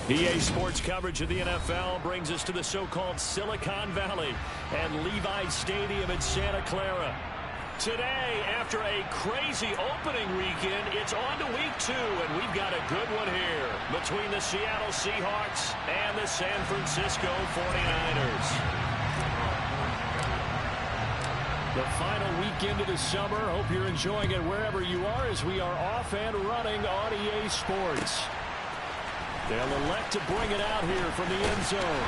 EA Sports coverage of the NFL brings us to the so-called Silicon Valley and Levi's Stadium in Santa Clara. Today, after a crazy opening weekend, it's on to week 2, and we've got a good one here between the Seattle Seahawks and the San Francisco 49ers. The final weekend of the summer. Hope you're enjoying it wherever you are as we are off and running on EA Sports. They'll elect to bring it out here from the end zone.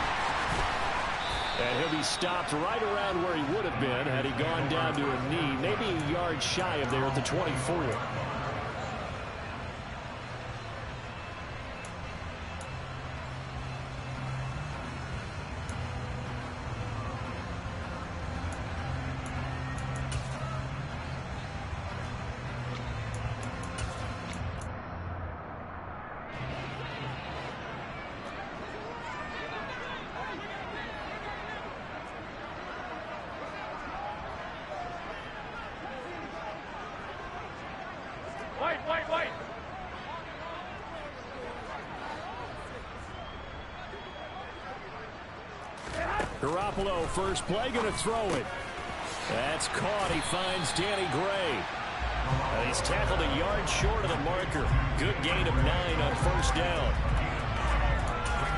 And he'll be stopped right around where he would have been had he gone down to a knee, maybe a yard shy of there at the 24. Wait. Garoppolo, first play, going to throw it. That's caught. He finds Danny Gray. He's tackled a yard short of the marker. Good gain of 9 on first down.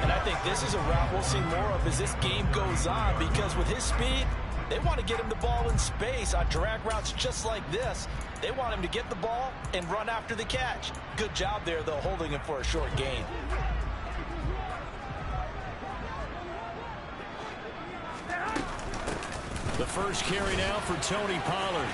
And I think this is a route we'll see more of as this game goes on, because with his speed, they want to get him the ball in space on drag routes just like this. They want him to get the ball and run after the catch. Good job there, though, holding him for a short gain. The first carry now for Tony Pollard.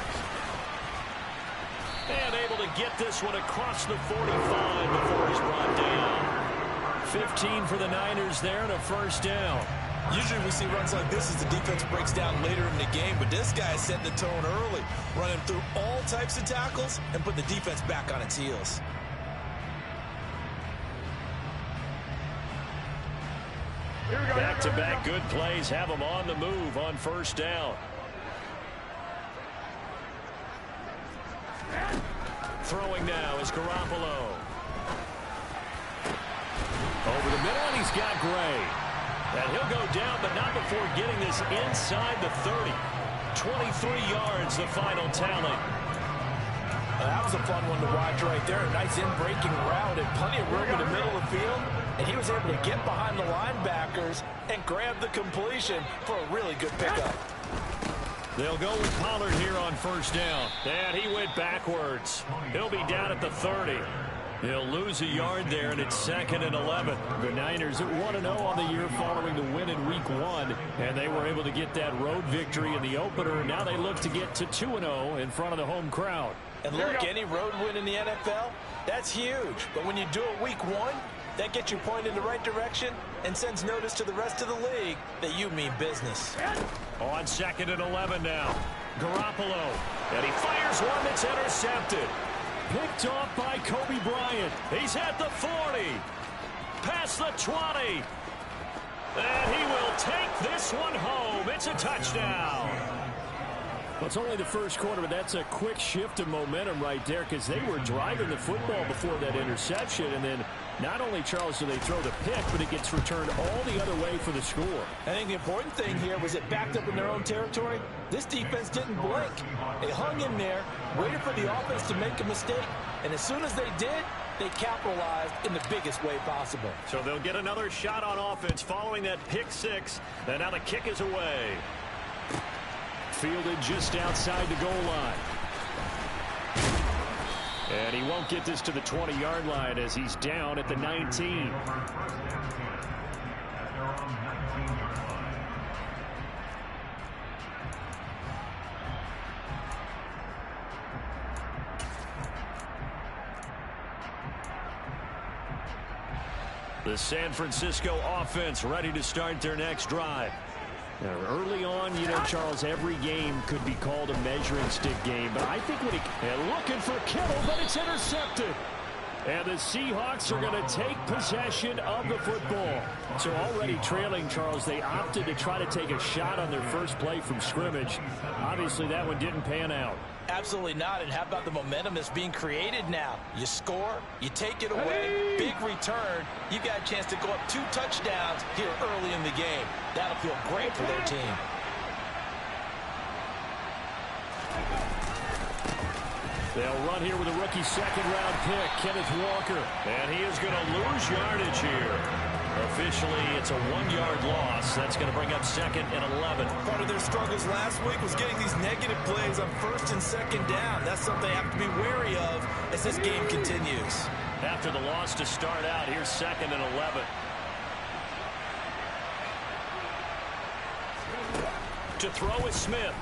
And able to get this one across the 45 before he's brought down. 15 for the Niners there and a first down. Usually we see runs like this as the defense breaks down later in the game, but this guy is setting the tone early, running through all types of tackles and putting the defense back on its heels. Back-to-back good plays have him on the move on first down. Throwing now is Garoppolo. Over the middle, and he's got Gray. And he'll go down, but not before getting this inside the 30. 23 yards, the final tally. That was a fun one to watch right there. A nice in-breaking route and plenty of room in the middle of the field. And he was able to get behind the linebackers and grab the completion for a really good pickup. They'll go with Pollard here on first down. And he went backwards. He'll be down at the 30. He'll lose a yard there, and it's 2nd and 11. The Niners at 1-0 on the year following the win in Week 1, and they were able to get that road victory in the opener. Now they look to get to 2-0 in front of the home crowd. And look, any road win in the NFL, that's huge. But when you do it Week 1, that gets you pointed in the right direction and sends notice to the rest of the league that you mean business. On 2nd and 11 now. Garoppolo, and he fires one that's intercepted. Picked off by Kobe Bryant. He's at the 40. Past the 20. And he will take this one home. It's a touchdown. Well, it's only the first quarter, but that's a quick shift of momentum right there, because they were driving the football before that interception. And then not only, Charles, do they throw the pick, but it gets returned all the other way for the score. I think the important thing here was it backed up in their own territory. This defense didn't blink. They hung in there, waited for the offense to make a mistake, and as soon as they did, they capitalized in the biggest way possible. So they'll get another shot on offense following that pick 6, and now the kick is away. Fielded just outside the goal line. And he won't get this to the 20-yard line as he's down at the 19. The San Francisco offense ready to start their next drive. Now, early on, you know, Charles, every game could be called a measuring stick game, but I think when and looking for Kittle, but it's intercepted. And the Seahawks are going to take possession of the football. So already trailing, Charles, they opted to try to take a shot on their first play from scrimmage. Obviously, that one didn't pan out. Absolutely not. And how about the momentum that's being created now? You score, you take it away, big return. You got a chance to go up 2 touchdowns here early in the game. That'll feel great for their team. They'll run here with a rookie second-round pick, Kenneth Walker. And he is going to lose yardage here. Officially, it's a 1-yard loss. That's going to bring up 2nd and 11. Part of their struggles last week was getting these negative plays on 1st and 2nd down. That's something they have to be wary of as this game continues. After the loss to start out, here's 2nd and 11. To throw is Smith.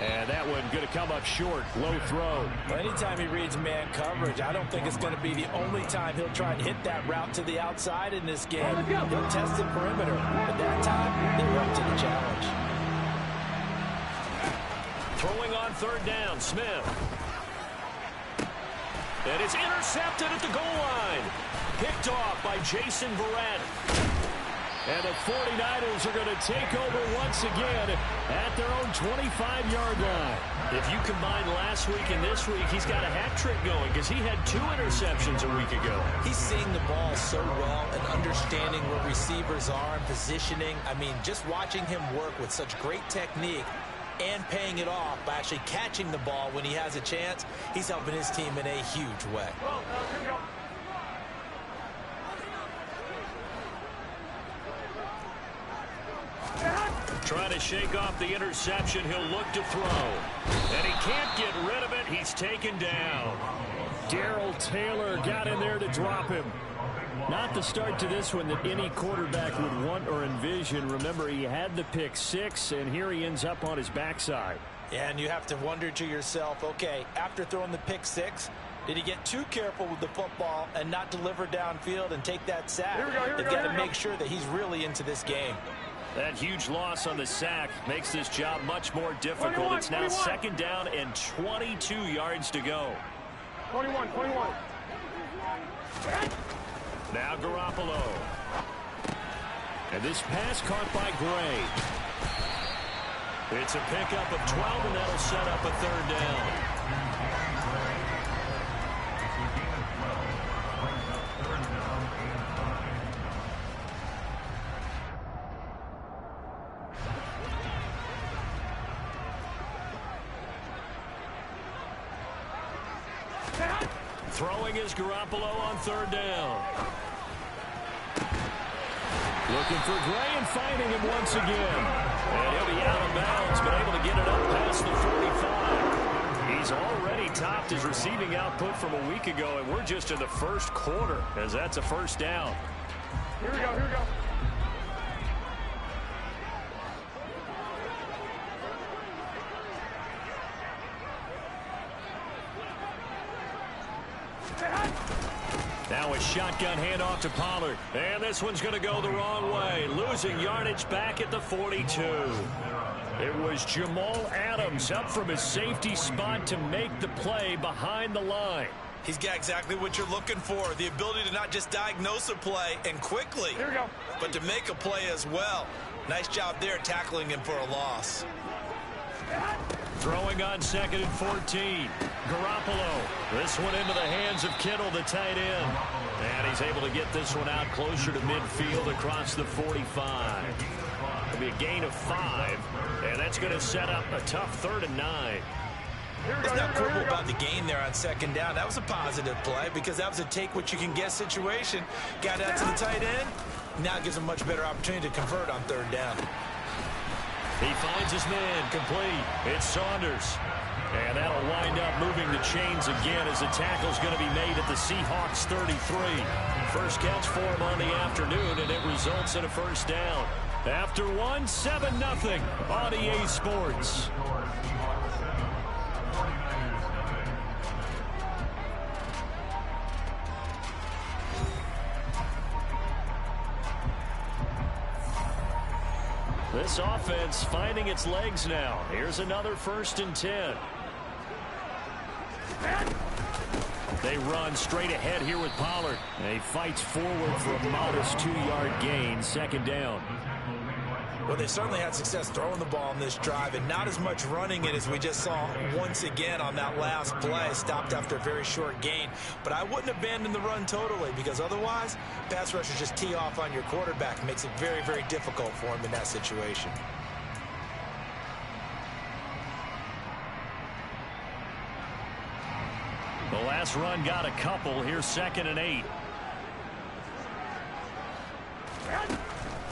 And that one going to come up short. Low throw. Well, anytime he reads man coverage, I don't think it's going to be the only time he'll try and hit that route to the outside in this game. He'll test the perimeter. But that time, they're up to the challenge. Throwing on 3rd down, Smith. And it's intercepted at the goal line. Picked off by Jason Verrett. And the 49ers are going to take over once again at their own 25-yard line. If you combine last week and this week, he's got a hat trick going because he had 2 interceptions a week ago. He's seeing the ball so well and understanding where receivers are and positioning. I mean, just watching him work with such great technique and paying it off by actually catching the ball when he has a chance, he's helping his team in a huge way. Trying to shake off the interception. He'll look to throw. And he can't get rid of it. He's taken down. Darrell Taylor got in there to drop him. Not the start to this one that any quarterback would want or envision. Remember, he had the pick 6, and here he ends up on his backside. And you have to wonder to yourself, okay, after throwing the pick 6, did he get too careful with the football and not deliver downfield and take that sack? They've got to make sure that he's really into this game. That huge loss on the sack makes this job much more difficult. It's now 2nd down and 22 yards to go. 21. Now Garoppolo. And this pass caught by Gray. It's a pickup of 12, and that'll set up a 3rd down. Throwing is Garoppolo on 3rd down. Looking for Gray and finding him once again. And he'll be out of bounds, but able to get it up past the 45. He's already topped his receiving output from a week ago, and we're just in the 1st quarter as that's a 1st down. Here we go. Now a shotgun handoff to Pollard. And this one's going to go the wrong way. Losing yardage back at the 42. It was Jamal Adams up from his safety spot to make the play behind the line. He's got exactly what you're looking for. The ability to not just diagnose a play and quickly, Here we go. but to make a play as well. Nice job there tackling him for a loss. Throwing on 2nd and 14. Garoppolo. This one into the hands of Kittle, the tight end. And he's able to get this one out closer to midfield across the 45. It'll be a gain of 5. And that's going to set up a tough 3rd and 9. There's no quibble about the gain there on 2nd down. That was a positive play because that was a take-what-you-can-get situation. Got out to the tight end. Now it gives him a much better opportunity to convert on 3rd down. He finds his man complete. It's Saunders. And that'll wind up moving the chains again as the tackle's going to be made at the Seahawks 33. First catch for him on the afternoon, and it results in a 1st down. After one, 7-0 on EA Sports. This offense finding its legs now. Here's another 1st and 10. They run straight ahead here with Pollard. He fights forward for a modest 2-yard gain. 2nd down. Well, they certainly had success throwing the ball in this drive and not as much running it as we just saw once again on that last play. Stopped after a very short gain. But I wouldn't abandon the run totally, because otherwise, pass rushers just tee off on your quarterback. It makes it very, very difficult for him in that situation. The last run got a couple. Here's 2nd and 8.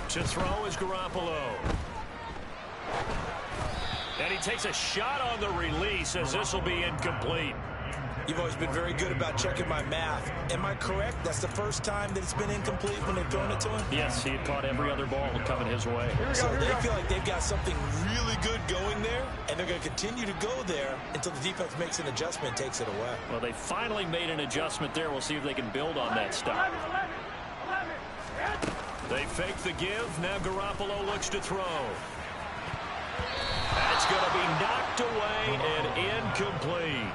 To throw is Garoppolo. And he takes a shot on the release as this will be incomplete. You've always been very good about checking my math. Am I correct? That's the first time that it's been incomplete when they've thrown it to him? Yes, he had caught every other ball coming his way. So they feel like they've got something really good going there, and they're going to continue to go there until the defense makes an adjustment and takes it away. Well, they finally made an adjustment there. We'll see if they can build on that stuff. They fake the give. Now Garoppolo looks to throw. That's going to be knocked away and incomplete.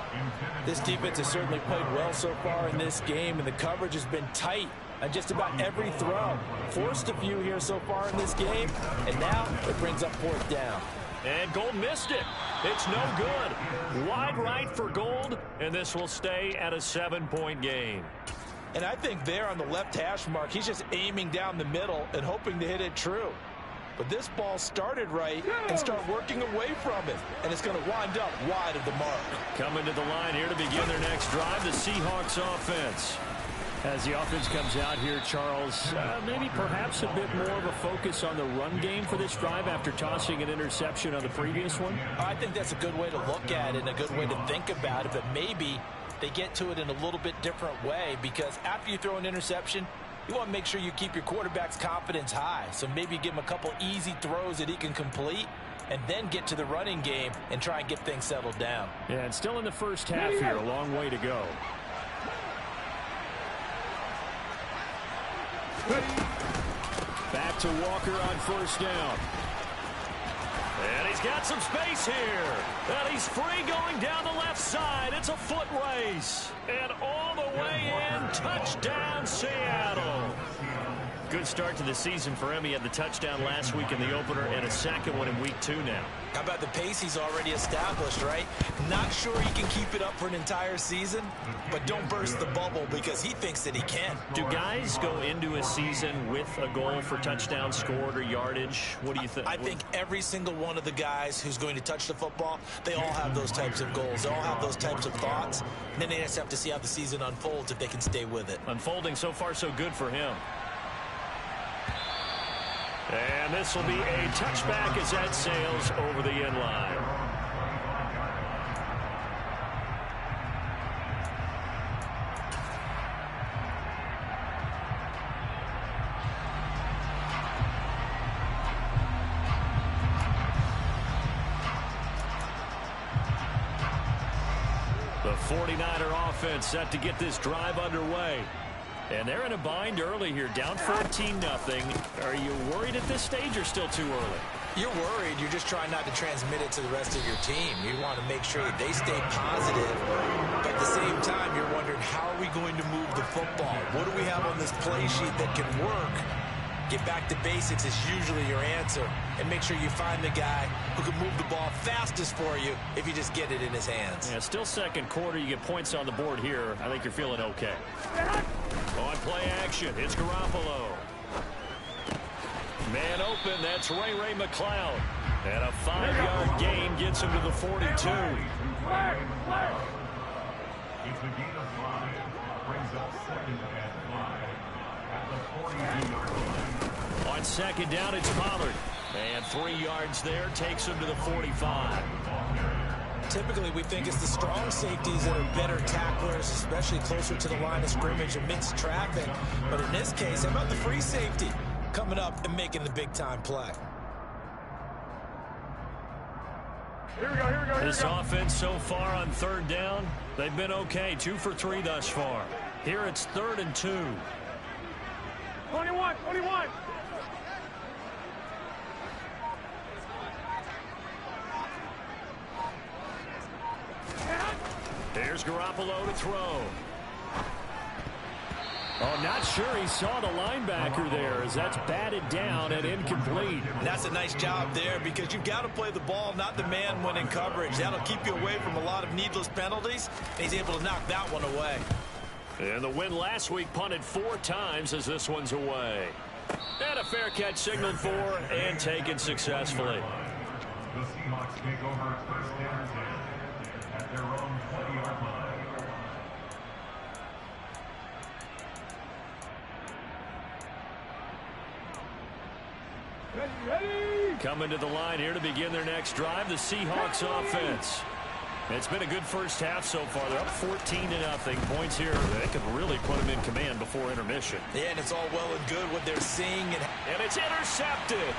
This defense has certainly played well so far in this game, and the coverage has been tight on just about every throw. Forced a few here so far in this game, and now it brings up 4th down. And Gold missed it. It's no good. Wide right for Gold, and this will stay at a 7-point game. And I think there on the left hash mark, he's just aiming down the middle and hoping to hit it true. But this ball started right and start working away from it, and it's going to wind up wide of the mark. Coming to the line here to begin their next drive, the Seahawks offense. As the offense comes out here, Charles, maybe perhaps a bit more of a focus on the run game for this drive after tossing an interception on the previous one? I think that's a good way to look at it and a good way to think about it, but maybe they get to it in a little bit different way, because after you throw an interception, you want to make sure you keep your quarterback's confidence high. So maybe give him a couple easy throws that he can complete, and then get to the running game and try and get things settled down. Yeah, and still in the first half here, a long way to go. Back to Walker on 1st down. And he's got some space here. And he's free going down the left side. It's a foot race. And all the way in, touchdown Seattle. Good start to the season for him. He had the touchdown last week in the opener and a second one in week 2 now. How about the pace he's already established, right? Not sure he can keep it up for an entire season, but don't burst the bubble because he thinks that he can. Do guys go into a season with a goal for touchdowns scored or yardage? What do you think? I think every single one of the guys who's going to touch the football, they all have those types of goals. They all have those types of thoughts. And then they just have to see how the season unfolds if they can stay with it. Unfolding so far so good for him. And this will be a touchback as that sails over the end line. The 49er offense set to get this drive underway. And they're in a bind early here, down 14-0. Are you worried at this stage or still too early? You're worried. You're just trying not to transmit it to the rest of your team. You want to make sure that they stay positive. But at the same time, you're wondering, how are we going to move the football? What do we have on this play sheet that can work? Get back to basics is usually your answer. And make sure you find the guy who can move the ball fastest for you if you just get it in his hands. Yeah, still second quarter. You get points on the board here. I think you're feeling okay. On play action, it's Garoppolo. Man open, that's Ray McCloud. And a 5-yard gain gets him to the 42. Each gain of 5 brings up 2nd and 5 at the 42-yard line. On 2nd down, it's Pollard. And 3 yards there takes him to the 45. Typically, we think it's the strong safeties that are better tacklers, especially closer to the line of scrimmage amidst traffic. But in this case, how about the free safety coming up and making the big-time play? Here we go. This offense so far on 3rd down, they've been okay. 2 for 3 thus far. Here it's 3rd and 2. 21. Here's Garoppolo to throw. Oh, not sure he saw the linebacker there as that's batted down and incomplete. And that's a nice job there because you've got to play the ball, not the man when in coverage. That'll keep you away from a lot of needless penalties. And he's able to knock that one away. And the win last week punted 4 times as this one's away. And a fair catch signaled for and taken successfully. The Seahawks take over first and 10 at their own 20-yard line. Ready? Coming to the line here to begin their next drive, the Seahawks offense. It's been a good first half so far. They're up 14-0. Points here that could really put them in command before intermission. Yeah, and it's all well and good what they're seeing. And it's intercepted.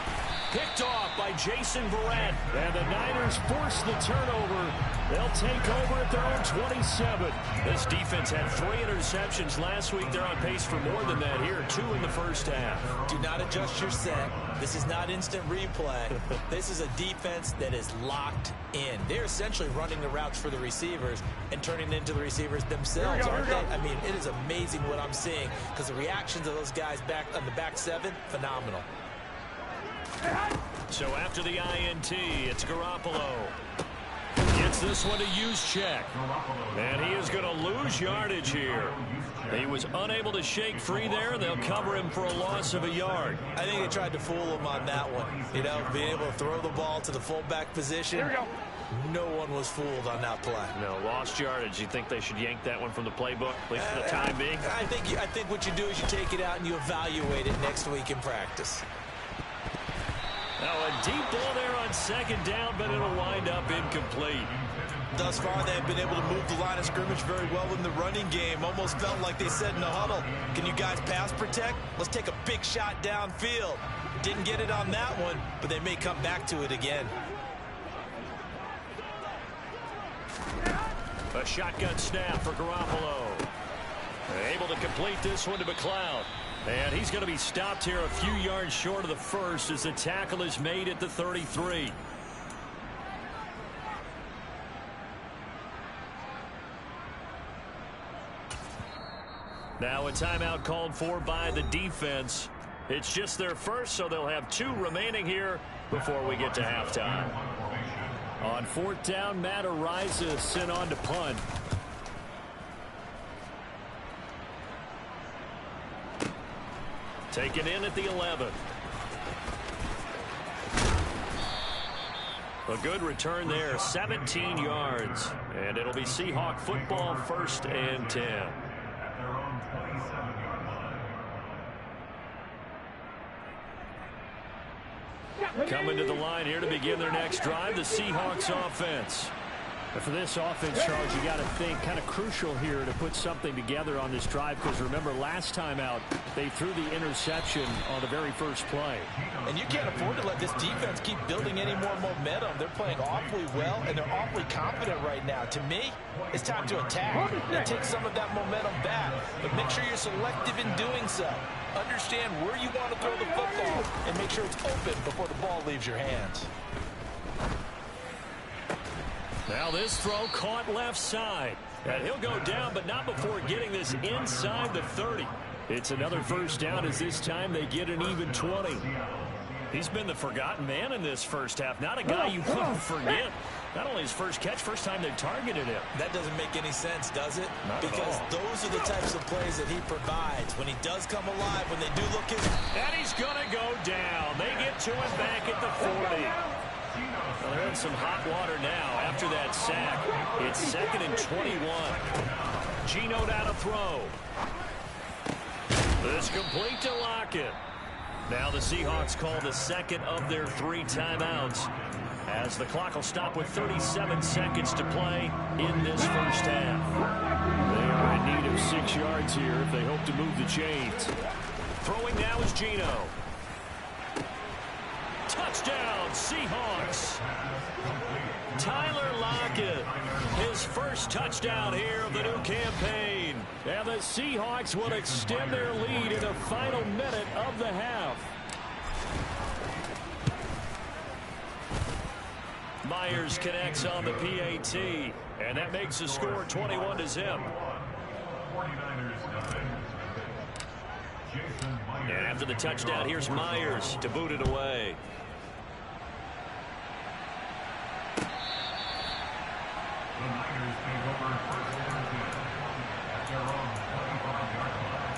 Picked off by Jason Verrett. And the Niners force the turnover. They'll take over at their own 27. This defense had 3 interceptions last week. They're on pace for more than that here. 2 in the first half. Do not adjust your set. This is not instant replay. This is a defense that is locked in. They're essentially running the routes for the receivers and turning into the receivers themselves, aren't they? I mean, it is amazing what I'm seeing because the reactions of those guys back on the back 7, phenomenal. So after the INT, it's Garoppolo. Gets this one to Juszczyk. And he is going to lose yardage here. He was unable to shake free there. They'll cover him for a loss of a yard. I think they tried to fool him on that one. You know, being able to throw the ball to the fullback position. Here we go. No one was fooled on that play. No, lost yardage. You think they should yank that one from the playbook, at least for the time being? I think what you do is you take it out and you evaluate it next week in practice. Now a deep ball there on second down, but it'll wind up incomplete. Thus far, they've been able to move the line of scrimmage very well in the running game. Almost felt like they said in the huddle, can you guys pass protect? Let's take a big shot downfield. Didn't get it on that one, but they may come back to it again. A shotgun snap for Garoppolo. Able to complete this one to McLeod. And he's going to be stopped here a few yards short of the first as the tackle is made at the 33. Now a timeout called for by the defense. It's just their first, so they'll have 2 remaining here before we get to halftime. On 4th down, Matt Araiza sent on to punt. Taken in at the 11. A good return there, 17 yards. And it'll be Seahawk football, 1st and 10. At their own 27-yard line. Coming to the line here to begin their next drive, the Seahawks offense. But for this offense, Charles, you got to think kind of crucial here to put something together on this drive because remember last time out they threw the interception on the very first play. And you can't afford to let this defense keep building any more momentum. They're playing awfully well and they're awfully confident right now. To me, it's time to attack and take some of that momentum back. But make sure you're selective in doing so. Understand where you want to throw the football and make sure it's open before the ball leaves your hands. Now this throw caught left side. And he'll go down, but not before getting this inside the 30. It's another first down as this time they get an even 20. He's been the forgotten man in this first half. Not a guy you couldn't forget. Not only his first catch, first time they targeted him. That doesn't make any sense, does it? Not because those are the types of plays that he provides. When he does come alive, when they do look his... And he's going to go down. They get to him back at the 40. Well, they're in some hot water now after that sack. It's 2nd and 21. Geno down to throw. This complete to Lockett. Now the Seahawks call the second of their 3 timeouts as the clock will stop with 37 seconds to play in this first half. They are in need of 6 yards here if they hope to move the chains. Throwing now is Geno. Touchdown, Seahawks. Tyler Lockett, his first touchdown here of the new campaign. And the Seahawks will extend their lead in the final minute of the half. Myers connects on the PAT, and that makes the score 21-0. 49ers 9. And after the touchdown, here's Myers to boot it away. The Niners take over first and 10 at their own 25-yard line.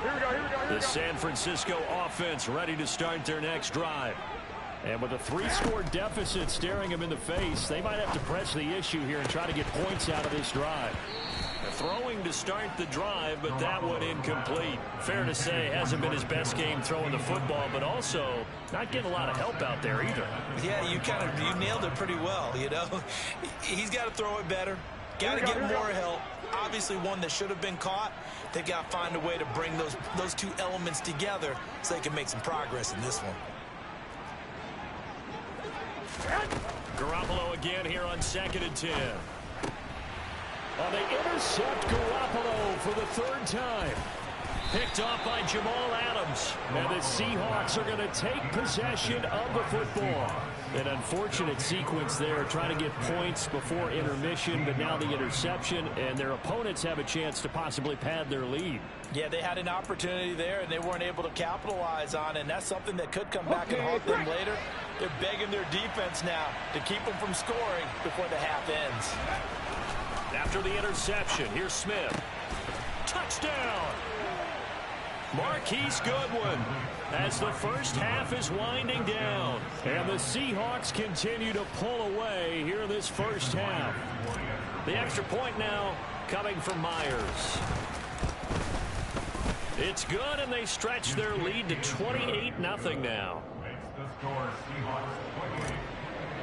Here we go, here we go, here we go. The San Francisco offense ready to start their next drive. And with a 3-score deficit staring them in the face, they might have to press the issue here and try to get points out of this drive. Throwing to start the drive, but that one incomplete. Fair to say, hasn't been his best game throwing the football, but also not getting a lot of help out there either. Yeah, you nailed it pretty well, you know. He's got to throw it better. Got to get more help. Obviously one that should have been caught. They got to find a way to bring those two elements together so they can make some progress in this one. Garoppolo again here on 2nd and 10. Well, they intercept Garoppolo for the 3rd time. Picked off by Jamal Adams. And the Seahawks are going to take possession of the football. An unfortunate sequence there, trying to get points before intermission, but now the interception, and their opponents have a chance to possibly pad their lead. Yeah, they had an opportunity there, and they weren't able to capitalize on it, and that's something that could come back and haunt them later. They're begging their defense now to keep them from scoring before the half ends. After the interception, here's Smith. Touchdown! Marquise Goodwin as the first half is winding down. And the Seahawks continue to pull away here in this first half. The extra point now coming from Myers. It's good, and they stretch their lead to 28-0 now. Makes the score Seahawks 28,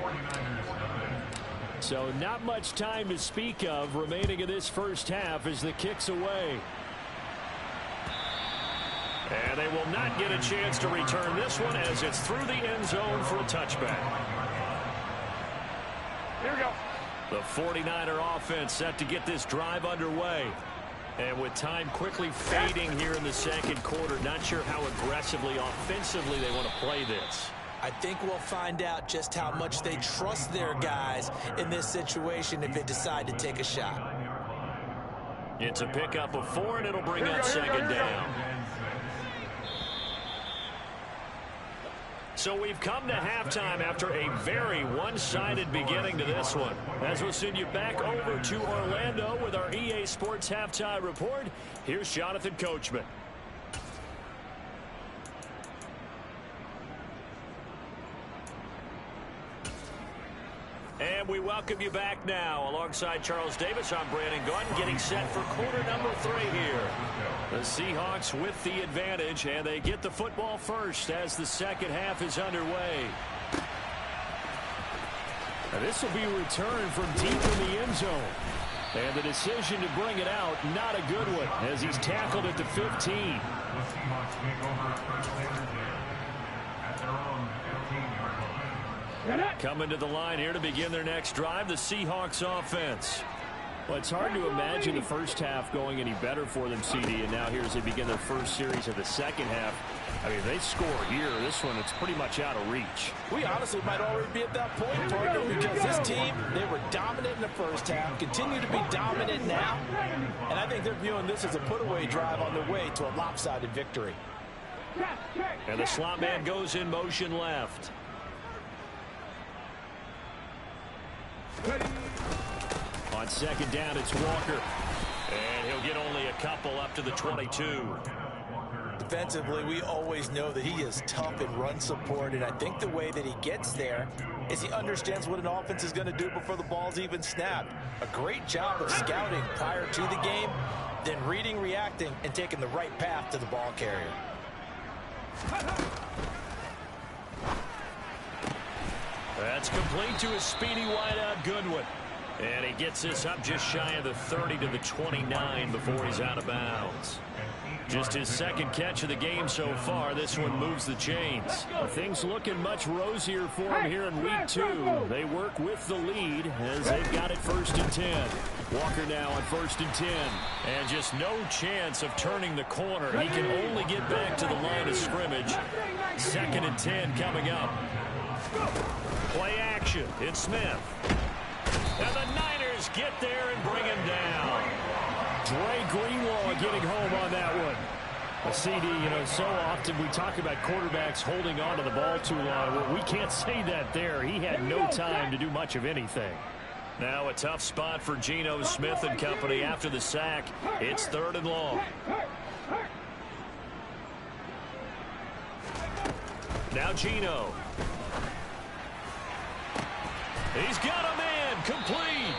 49ers 9. So not much time to speak of remaining in this first half as the kick's away. And they will not get a chance to return this one as it's through the end zone for a touchback. Here we go. The 49er offense set to get this drive underway. And with time quickly fading here in the second quarter, not sure how aggressively, offensively they want to play this. I think we'll find out just how much they trust their guys in this situation if they decide to take a shot. It's a pickup of 4, and it'll bring up 2nd down. So we've come to halftime after a very one-sided beginning to this one. As we'll send you back over to Orlando with our EA Sports Halftime Report, here's Jonathan Coachman. And we welcome you back now. Alongside Charles Davis, I'm Brandon Gaudin, getting set for quarter number 3 here. The Seahawks with the advantage, and they get the football first as the second half is underway. And this will be a return from deep in the end zone. And the decision to bring it out, not a good one, as he's tackled at the 15. The Seahawks take over first and 10 at their own 15-yard line. Coming to the line here to begin their next drive, the Seahawks offense. Well, it's hard to imagine the first half going any better for them, CD, and now here as they begin their first series of the second half. I mean, they score here. This one, it's pretty much out of reach. We honestly might already be at that point, partner, because this team, they were dominant in the first half, continue to be dominant now, and I think they're viewing this as a put-away drive on their way to a lopsided victory. And the slot man goes in motion left. On second down, it's Walker. And he'll get only a couple up to the 22. Defensively, we always know that he is tough in run support, and I think the way that he gets there is he understands what an offense is going to do before the ball's even snapped. A great job of scouting prior to the game, then reading, reacting, and taking the right path to the ball carrier. That's complete to his speedy wideout Goodwin. And he gets this up just shy of the 30 to the 29 before he's out of bounds. Just his second catch of the game so far. This one moves the chains. Things looking much rosier for him here in week 2. They work with the lead as they've got it 1st and 10. Walker now on 1st and 10. And just no chance of turning the corner. He can only get back to the line of scrimmage. 2nd and 10 coming up. Play action. action. It's Smith. And the Niners get there and bring him down. Dre Greenlaw getting home on that one. A CD, so often we talk about quarterbacks holding on to the ball too long. Well, we can't say that there. He had no time to do much of anything. Now a tough spot for Geno Smith and company after the sack. It's 3rd and long. Now Geno. He's got a man complete.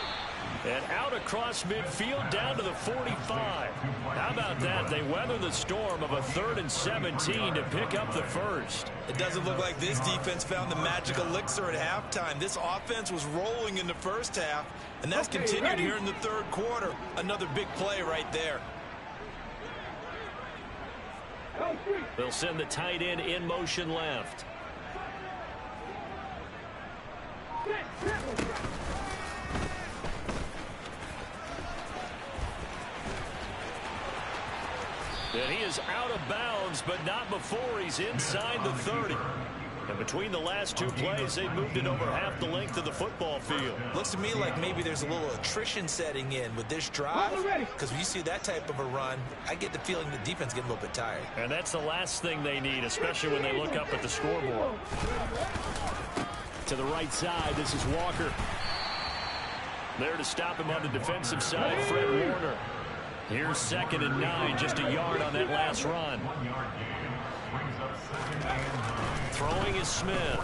And out across midfield down to the 45. How about that? They weather the storm of a 3rd and 17 to pick up the first. It doesn't look like this defense found the magic elixir at halftime. This offense was rolling in the first half, and that's continued here in the 3rd quarter. Another big play right there. They'll send the tight end in motion left. And he is out of bounds, but not before he's inside the 30. And between the last 2 plays, they've moved it over half the length of the football field. Looks to me like maybe there's a little attrition setting in with this drive, because when you see that type of a run, I get the feeling the defense getting a little bit tired. And that's the last thing they need, especially when they look up at the scoreboard. To the right side, this is Walker. There to stop him on the defensive side, Fred Warner. Here's 2nd and 9, just a yard on that last run. Throwing is Smith.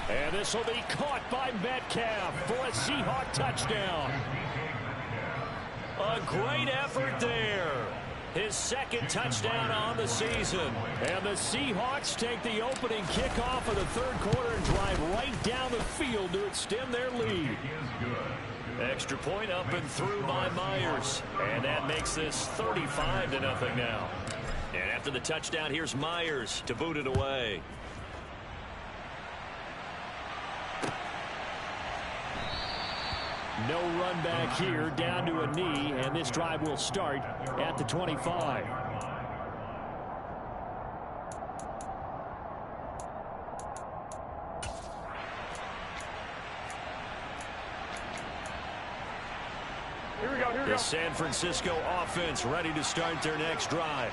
And this will be caught by Metcalf for a Seahawk touchdown. A great effort there. His 2nd touchdown on the season. And the Seahawks take the opening kickoff of the 3rd quarter and drive right down the field to extend their lead. Extra point up and through by Myers. And that makes this 35-0 now. And after the touchdown, here's Myers to boot it away. No run back here, down to a knee, and this drive will start at the 25. The San Francisco offense ready to start their next drive.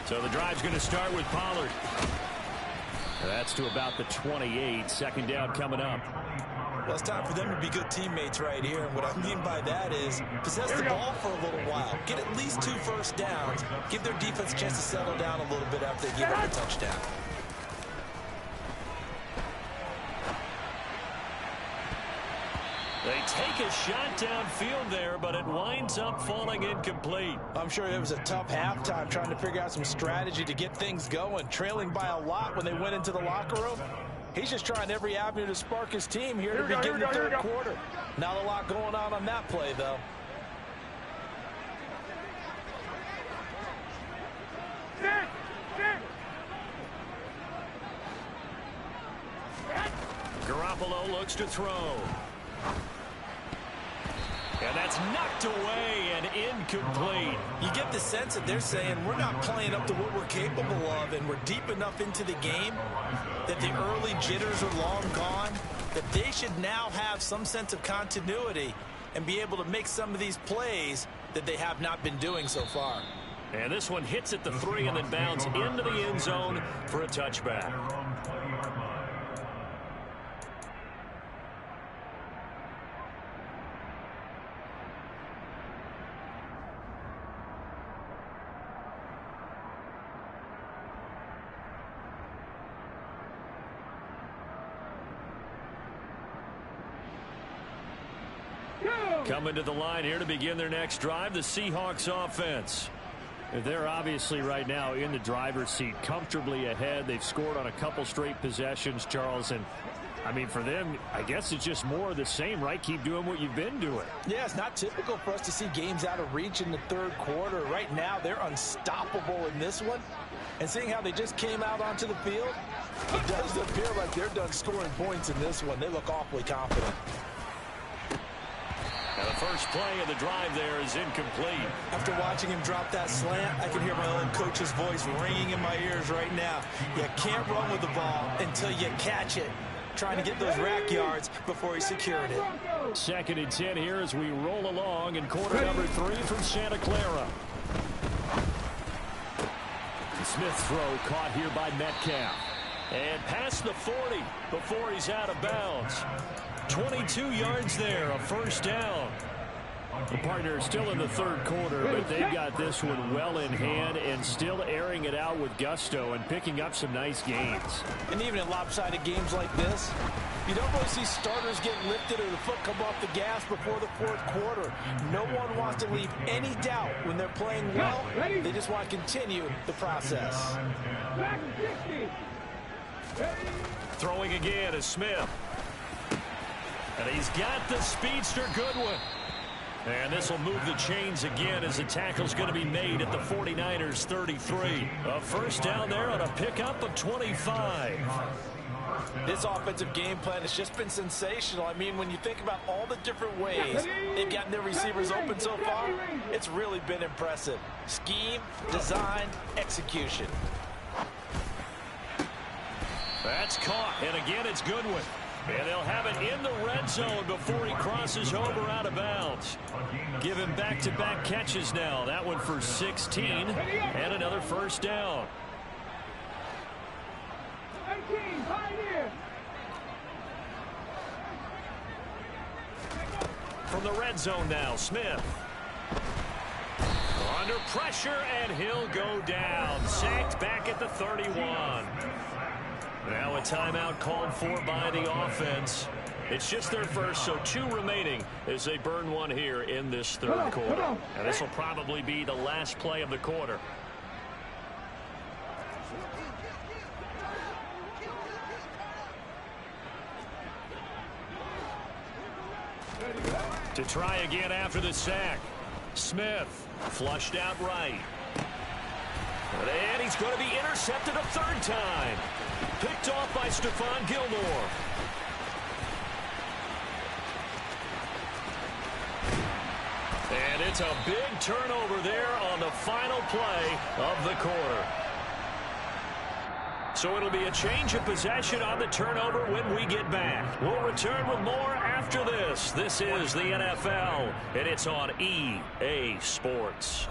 So the drive's going to start with Pollard. That's to about the 28. 2nd down coming up. Well, it's time for them to be good teammates right here. And what I mean by that is possess the ball for a little while. Get at least 2 first downs. Give their defense a chance to settle down a little bit after they give up a touchdown. They take a shot downfield there, but it winds up falling incomplete. I'm sure it was a tough halftime trying to figure out some strategy to get things going. Trailing by a lot when they went into the locker room. He's just trying every avenue to spark his team here to begin the 3rd quarter. Not a lot going on that play, though. Garoppolo looks to throw. And that's knocked away and incomplete. You get the sense that they're saying we're not playing up to what we're capable of, and we're deep enough into the game that the early jitters are long gone, that they should now have some sense of continuity and be able to make some of these plays that they have not been doing so far. And this one hits at the 3 and then bounds into the end zone for a touchback. Coming to the line here to begin their next drive, the Seahawks offense. They're obviously right now in the driver's seat, comfortably ahead. They've scored on a couple straight possessions, Charles. And, I mean, for them, I guess it's just more of the same, right? Keep doing what you've been doing. Yeah, it's not typical for us to see games out of reach in the 3rd quarter. Right now, they're unstoppable in this one. And seeing how they just came out onto the field, it does appear like they're done scoring points in this one. They look awfully confident. Now the first play of the drive there is incomplete. After watching him drop that slant, I can hear my own coach's voice ringing in my ears right now. You can't run with the ball until you catch it. Trying to get those rack yards before he secured it. 2nd and 10 here as we roll along in quarter number 3 from Santa Clara. Smith's throw caught here by Metcalf. And past the 40 before he's out of bounds. 22 yards there, a first down. The partner is still in the 3rd quarter, but they've got this one well in hand and still airing it out with gusto and picking up some nice gains. And even in lopsided games like this, you don't really see starters get lifted or the foot come off the gas before the 4th quarter. No one wants to leave any doubt when they're playing well. They just want to continue the process. Throwing again is Smith. And he's got the speedster Goodwin. And this will move the chains again as the tackle's going to be made at the 49ers 33. A first down there on a pickup of 25. This offensive game plan has just been sensational. I mean, when you think about all the different ways they've gotten their receivers open so far, it's really been impressive. Scheme, design, execution. That's caught. And again, it's Goodwin. And they'll have it in the red zone before he crosses over out of bounds. Give him back-to-back catches now. That one for 16 and another first down. From the red zone now, Smith. Under pressure, and he'll go down. Sacked back at the 31. Now a timeout called for by the offense. It's just their first, so 2 remaining as they burn one here in this 3rd quarter. And this will probably be the last play of the quarter. To try again after the sack. Smith flushed out right. And he's going to be intercepted a 3rd time. Picked off by Stephon Gilmore. And it's a big turnover there on the final play of the quarter. So it'll be a change of possession on the turnover when we get back. We'll return with more after this. This is the NFL, and it's on EA Sports.